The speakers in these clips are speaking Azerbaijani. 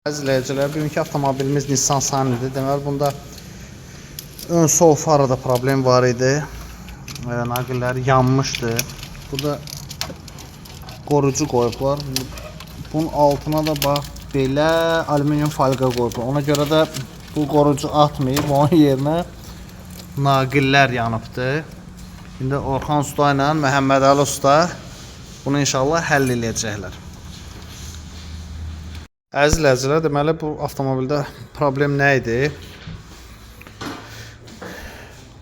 İzləyicilər, bugünkü avtomobilimiz Nissan Sunny'dir. Deməli, bunda ön sol farada problem var idi. Naqilləri yanmışdı. Burada qorucu qoyublar. Bunun altına da bax, belə alüminium folqa qoyublar. Ona görə də bu qorucu atmayıb, onun yerinə naqillər yanıbdı. İndi Orxan Usta ilə Məhəmməd Ali Usta bunu inşallah həll edəcəklər. Əziz izləyicilər, deməli bu avtomobildə problem nə idi?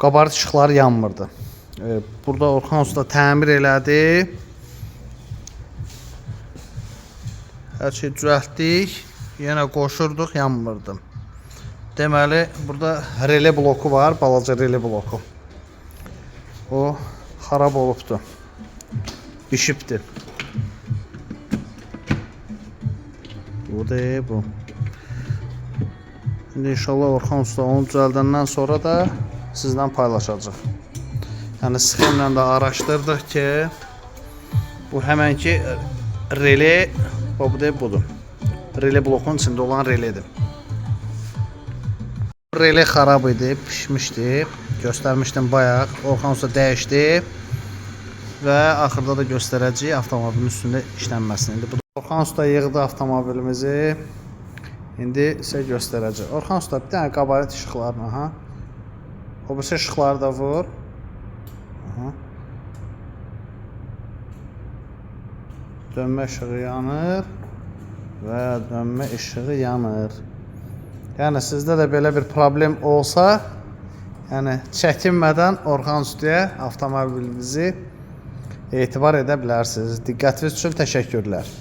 Qabarıq işıqları yanmırdı. Burada Orxan Usta təmir elədi. Hər şey düzəltdik. Yenə qoşurduq, yanmırdı. Deməli, burada relé bloku var, balaca relé bloku. O xarab olubdu. Bişibdi. Bu da bu. Şimdi inşallah Orxan Usta onu düzəldəndən sonra da sizdən paylaşacaq. Yəni sxemlə də araşdırdıq ki, bu həmənki relé, bu da budur. Relé blokun içində olan relédir. Relé xarab idi, pişmişdi. Göstərmişdim bayaq. Orxan Usta dəyişdi və axırda da göstərəcək avtomobilin üstündə işlənməsini. Orxan Usta yığdı avtomobilimizi. İndi sizə göstərəcək. Orxan Usta bir dənə qabaret işıqlarını, aha. O birisi işıqları da vur. Aha. Dönmə işığı yanır və dönmə işığı yanır. Yəni sizdə də belə bir problem olsa, yəni çəkinmədən Orxan Ustaya avtomobilinizi etibar edə bilərsiniz. Diqqətiniz üçün təşəkkürlər.